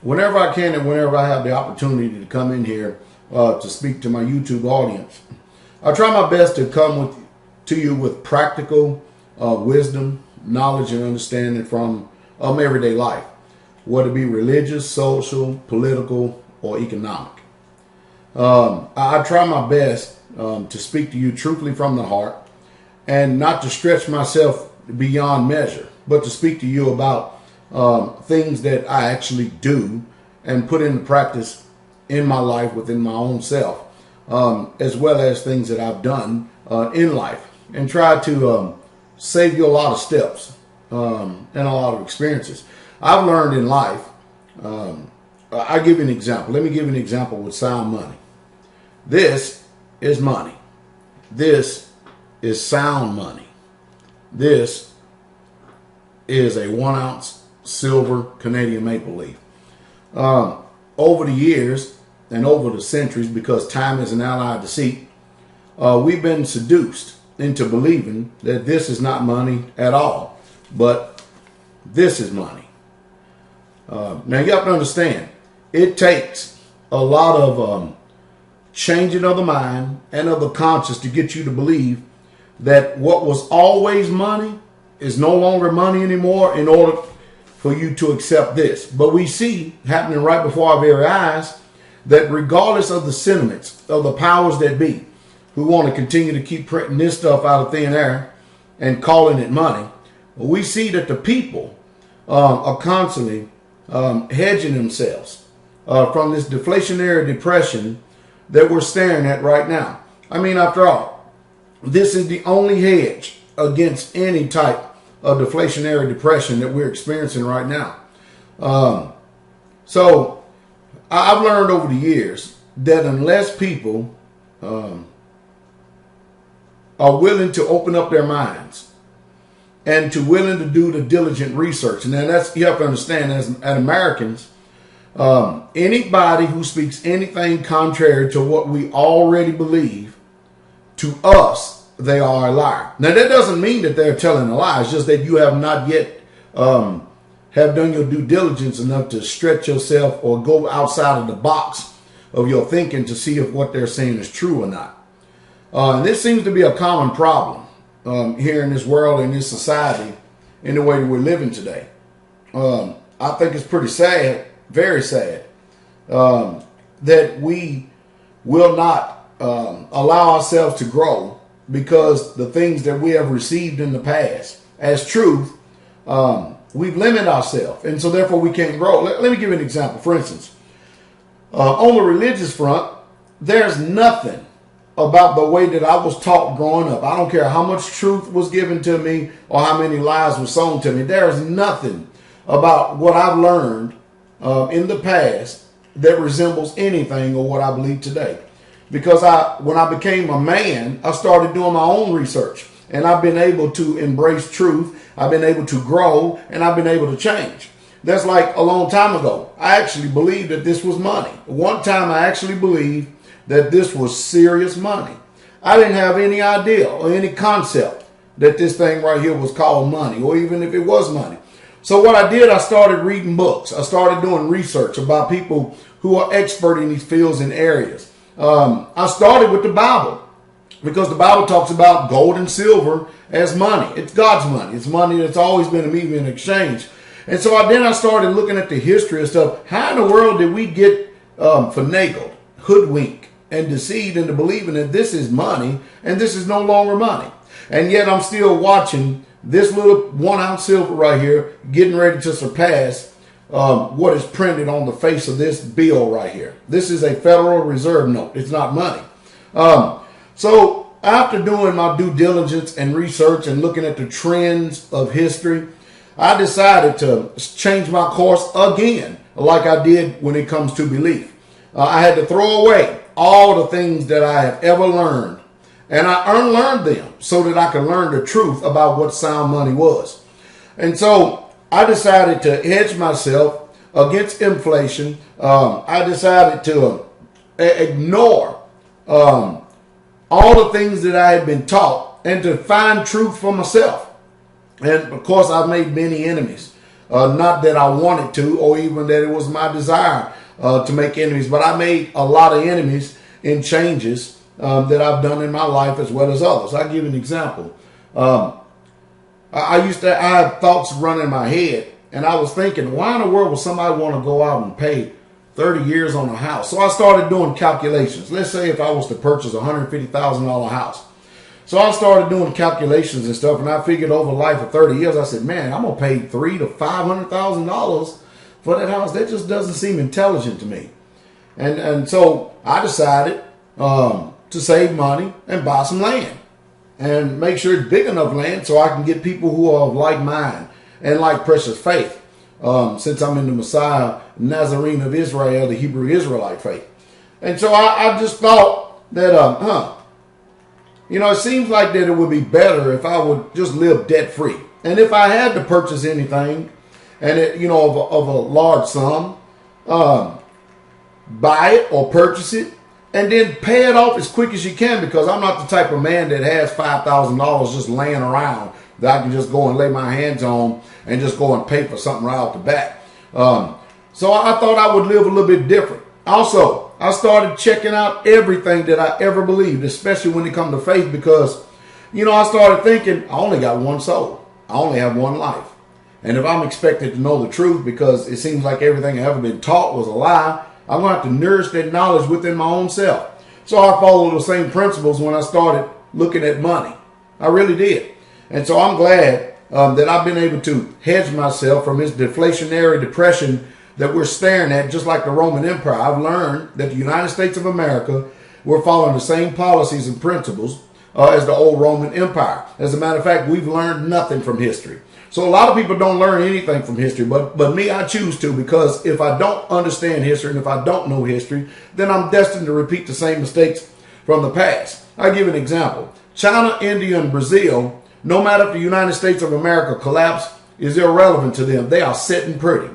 whenever I can and whenever I have the opportunity to come in here to speak to my YouTube audience, I try my best to come to you with practical wisdom, knowledge, and understanding from everyday life, whether it be religious, social, political, or economic. I try my best to speak to you truthfully from the heart and not to stretch myself beyond measure, but to speak to you about things that I actually do and put into practice in my life within my own self, as well as things that I've done in life, and try to save you a lot of steps and a lot of experiences I've learned in life. I'll give you an example. Let me give you an example with sound money. This is money. This is sound money. This is a 1 ounce silver Canadian maple leaf. Over the years and over the centuries, because time is an ally of deceit, we've been seduced into believing that this is not money at all, but this is money. Now you have to understand, it takes a lot of changing of the mind and of the conscience to get you to believe that what was always money is no longer money anymore in order for you to accept this. But we see happening right before our very eyes that regardless of the sentiments of the powers that be, who want to continue to keep printing this stuff out of thin air and calling it money, we see that the people are constantly hedging themselves from this deflationary depression that we're staring at right now. I mean, after all, this is the only hedge against any type of deflationary depression that we're experiencing right now. So I've learned over the years that unless people are willing to open up their minds and to willing to do the diligent research, and then that's, you have to understand, as Americans, anybody who speaks anything contrary to what we already believe, to us, they are a liar. Now, that doesn't mean that they're telling a lie. It's just that you have not yet have done your due diligence enough to stretch yourself or go outside of the box of your thinking to see if what they're saying is true or not. And this seems to be a common problem here in this world, in this society, in the way that we're living today. I think it's pretty sad, very sad, that we will not allow ourselves to grow because the things that we have received in the past as truth, we've limited ourselves, and so therefore we can't grow. Let me give you an example. For instance, on the religious front, there's nothing about the way that I was taught growing up. I don't care how much truth was given to me or how many lies were sown to me. There's nothing about what I've learned in the past that resembles anything or what I believe today. Because when I became a man, I started doing my own research, and I've been able to embrace truth. I've been able to grow, and I've been able to change. That's like a long time ago. I actually believed that this was money. One time I actually believed that this was serious money. I didn't have any idea or any concept that this thing right here was called money, or even if it was money. So what I did, I started reading books. I started doing research about people who are expert in these fields and areas. I started with the Bible, because the Bible talks about gold and silver as money. It's God's money. It's money that's always been a medium in exchange. And so then I started looking at the history of stuff. How in the world did we get finagled, hoodwinked, and deceived into believing that this is money and this is no longer money? And yet I'm still watching this little 1 ounce silver right here getting ready to surpass what is printed on the face of this bill right here. This is a Federal Reserve note. It's not money. So after doing my due diligence and research and looking at the trends of history, I decided to change my course again, like I did when it comes to belief. I had to throw away all the things that I have ever learned, and I unlearned them so that I could learn the truth about what sound money was. And so I decided to hedge myself against inflation. I decided to ignore all the things that I had been taught and to find truth for myself. And of course, I've made many enemies Not that I wanted to, or even that it was my desire to make enemies, but I made a lot of enemies in changes that I've done in my life as well as others. I'll give you an example. I have thoughts running in my head, and I was thinking, why in the world would somebody want to go out and pay 30 years on a house? So I started doing calculations. Let's say if I was to purchase a $150,000 house. So I started doing calculations and stuff, and I figured over life of 30 years, I said, man, I'm going to pay $300,000 to $500,000 for that house. That just doesn't seem intelligent to me. And so I decided to save money and buy some land and make sure it's big enough land so I can get people who are of like mind and like precious faith, since I'm in the Messiah, Nazarene of Israel, the Hebrew Israelite faith. And so I just thought that, it seems like that it would be better if I would just live debt free. And if I had to purchase anything, and of a large sum, buy it or purchase it, and then pay it off as quick as you can, because I'm not the type of man that has $5,000 just laying around that I can just go and lay my hands on and just go and pay for something right off the bat. So I thought I would live a little bit different. Also, I started checking out everything that I ever believed, especially when it comes to faith, because, I started thinking, I only got one soul. I only have one life. And if I'm expected to know the truth, because it seems like everything I've ever been taught was a lie, I'm going to have to nourish that knowledge within my own self. So I followed the same principles when I started looking at money. I really did. And so I'm glad that I've been able to hedge myself from this deflationary depression that we're staring at, just like the Roman Empire. I've learned that the United States of America, we're following the same policies and principles as the old Roman Empire. As a matter of fact, we've learned nothing from history. So a lot of people don't learn anything from history, but me, I choose to, because if I don't understand history and if I don't know history, then I'm destined to repeat the same mistakes from the past. I'll give an example. China, India, and Brazil, no matter if the United States of America collapse, is irrelevant to them. They are sitting pretty.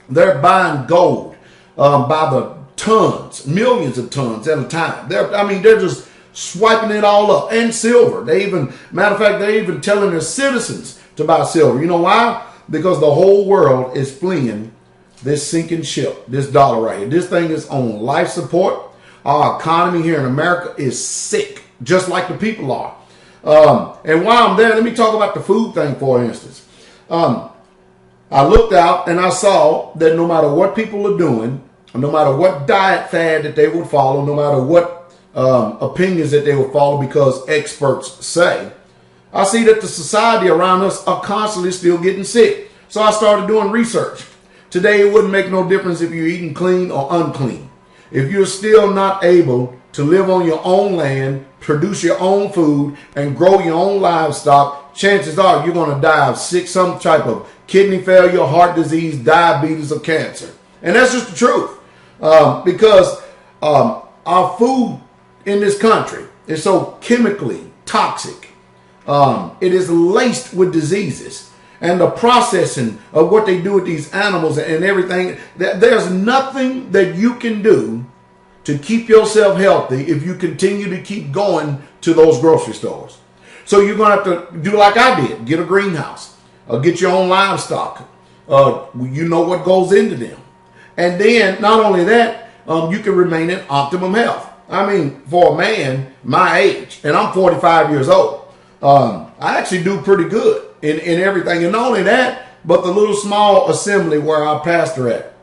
They're buying gold by the tons, millions of tons at a time. They're just swiping it all up, and silver. Matter of fact, they're even telling their citizens to buy silver. You know why? Because the whole world is fleeing this sinking ship, this dollar right here. This thing is on life support. Our economy here in America is sick, just like the people are. And while I'm there, let me talk about the food thing, for instance. I looked out and I saw that no matter what people are doing, no matter what diet fad that they would follow, no matter what opinions that they would follow because experts say, I see that the society around us are constantly still getting sick. So I started doing research. Today, it wouldn't make no difference if you're eating clean or unclean. If you're still not able to live on your own land, produce your own food, and grow your own livestock, chances are you're going to die of some type of kidney failure, heart disease, diabetes, or cancer. And that's just the truth. Because our food in this country is so chemically toxic. It is laced with diseases, and the processing of what they do with these animals and everything. There's nothing that you can do to keep yourself healthy if you continue to keep going to those grocery stores. So you're going to have to do like I did, get a greenhouse, get your own livestock. You know what goes into them. And then not only that, you can remain in optimum health. For a man my age, and I'm 45 years old, I actually do pretty good in everything. And not only that, but the little small assembly where I pastor at.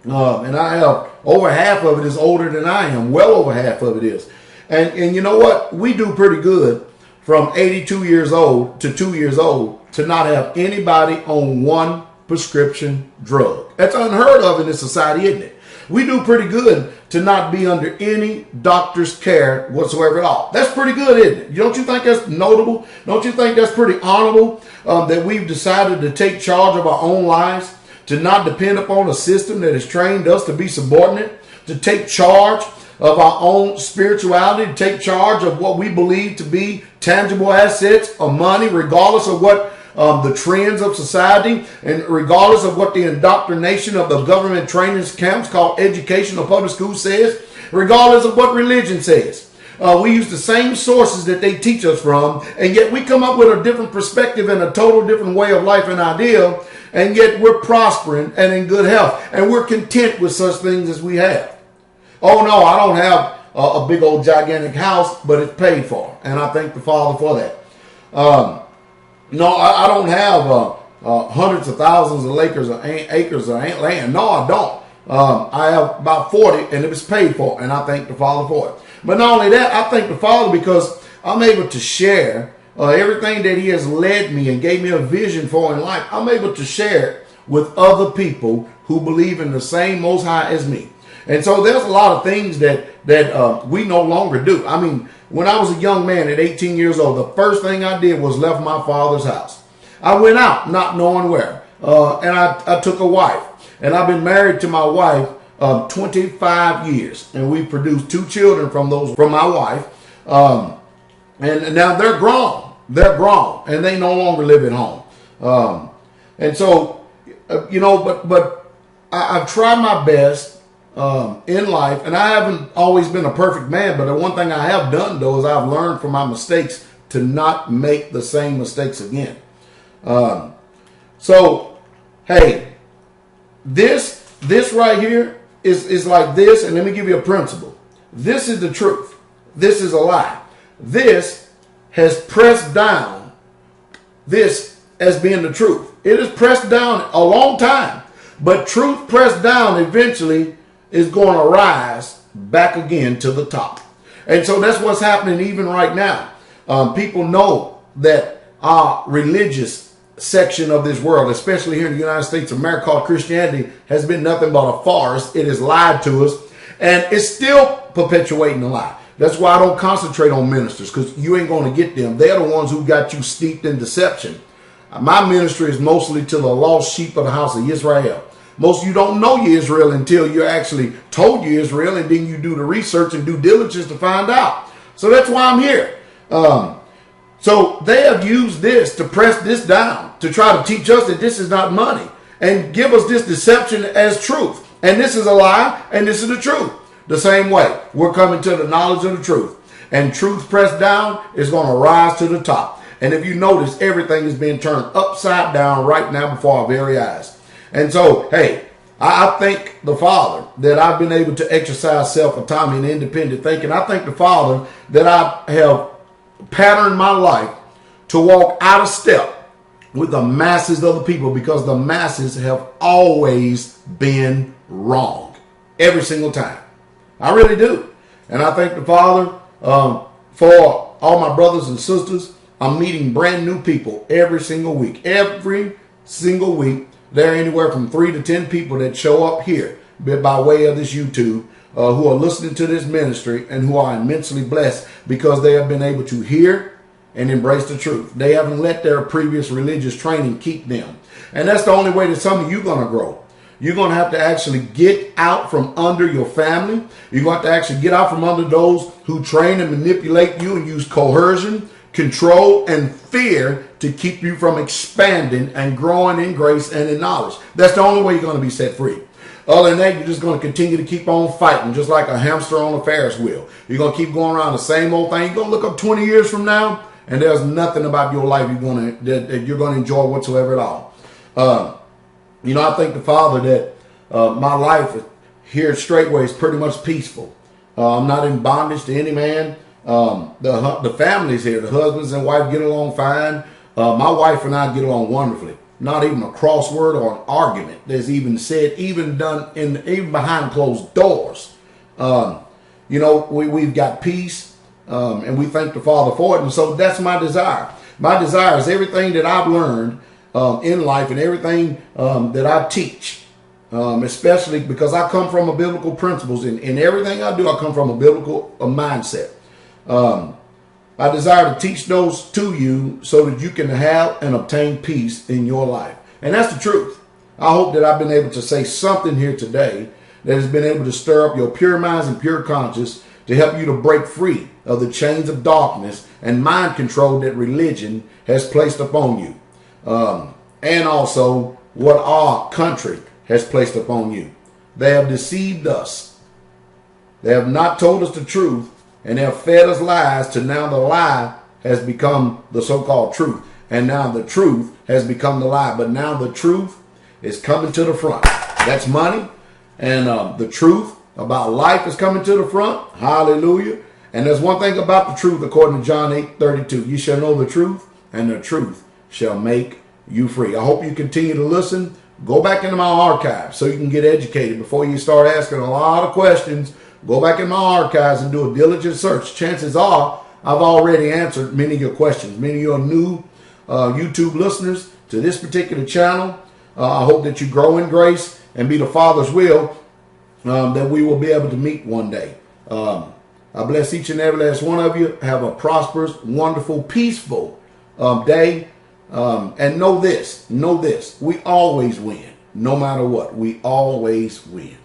And I have over half of it is older than I am. Well over half of it is. And you know what? We do pretty good from 82 years old to 2 years old to not have anybody on one prescription drug. That's unheard of in this society, isn't it? We do pretty good to not be under any doctor's care whatsoever at all. That's pretty good, isn't it? Don't you think that's notable? Don't you think that's pretty honorable that we've decided to take charge of our own lives, to not depend upon a system that has trained us to be subordinate, to take charge of our own spirituality, to take charge of what we believe to be tangible assets or money, regardless of what the trends of society, and regardless of what the indoctrination of the government training camps called education or public school says, regardless of what religion says. We use the same sources that they teach us from, and yet we come up with a different perspective and a total different way of life and idea, and yet we're prospering and in good health, and we're content with such things as we have. Oh no, I don't have a big old gigantic house, but it's paid for, and I thank the Father for that. No, I don't have hundreds of thousands of acres of land. No, I don't. I have about 40, and it was paid for, and I thank the Father for it. But not only that, I thank the Father because I'm able to share everything that He has led me and gave me a vision for in life. I'm able to share it with other people who believe in the same Most High as me. And so there's a lot of things that we no longer do. I mean, when I was a young man at 18 years old, the first thing I did was left my father's house. I went out not knowing where, and I took a wife. And I've been married to my wife 25 years, and we produced 2 children from my wife. And now they're grown. They're grown, and they no longer live at home. And so, but I've tried my best in life, and I haven't always been a perfect man, but the one thing I have done, though, is I've learned from my mistakes to not make the same mistakes again. So, hey, this right here is like this, and let me give you a principle. This is the truth. This is a lie. This has pressed down this as being the truth. It is pressed down a long time, but truth pressed down eventually is going to rise back again to the top. And so that's what's happening even right now. People know that our religious section of this world, especially here in the United States of America, called Christianity, has been nothing but a farce. It has lied to us, and it's still perpetuating the lie. That's why I don't concentrate on ministers, because you ain't going to get them. They're the ones who got you steeped in deception. My ministry is mostly to the lost sheep of the house of Israel. Most of you don't know you Israel until you're actually told you Israel, and then you do the research and due diligence to find out. So that's why I'm here. So they have used this to press this down, to try to teach us that this is not money and give us this deception as truth. And this is a lie, and this is the truth. The same way, we're coming to the knowledge of the truth. And truth pressed down is going to rise to the top. And if you notice, everything is being turned upside down right now before our very eyes. And so, hey, I thank the Father that I've been able to exercise self-autonomy and independent thinking. I thank the Father that I have patterned my life to walk out of step with the masses of the people, because the masses have always been wrong every single time. I really do. And I thank the Father for all my brothers and sisters. I'm meeting brand new people every single week. Every single week, there are anywhere from 3 to 10 people that show up here by way of this YouTube who are listening to this ministry and who are immensely blessed because they have been able to hear and embrace the truth. They haven't let their previous religious training keep them. And that's the only way that some of you are going to grow. You're going to have to actually get out from under your family. You're going to have to actually get out from under those who train and manipulate you and use coercion, control, and fear to keep you from expanding and growing in grace and in knowledge. That's the only way you're going to be set free. Other than that, you're just going to continue to keep on fighting, just like a hamster on a Ferris wheel. You're going to keep going around the same old thing. You're going to look up 20 years from now, and there's nothing about your life that you're going to enjoy whatsoever at all. I thank the Father that my life here at Straightway is pretty much peaceful. I'm not in bondage to any man. The families here, the husbands and wife, get along fine. My wife and I get along wonderfully. Not even a crossword or an argument that's even said, even done even behind closed doors. We've got peace, and we thank the Father for it. And so that's my desire. My desire is everything that I've learned in life and everything that I teach, especially because I come from a biblical principles. In everything I do, I come from a biblical mindset. I desire to teach those to you so that you can have and obtain peace in your life. And that's the truth. I hope that I've been able to say something here today that has been able to stir up your pure minds and pure conscience to help you to break free of the chains of darkness and mind control that religion has placed upon you. And also what our country has placed upon you. They have deceived us. They have not told us the truth, And they have fed us lies to now the lie has become the so-called truth. And now the truth has become the lie. But now the truth is coming to the front. That's money. And the truth about life is coming to the front. Hallelujah. And there's one thing about the truth, according to John 8:32. You shall know the truth, and the truth shall make you free. I hope you continue to listen. Go back into my archives so you can get educated before you start asking a lot of questions. Go back in my archives and do a diligent search. Chances are I've already answered many of your questions. Many of your new YouTube listeners to this particular channel. I hope that you grow in grace and be the Father's will that we will be able to meet one day. I bless each and every last one of you. Have a prosperous, wonderful, peaceful day. And know this, we always win. No matter what, we always win.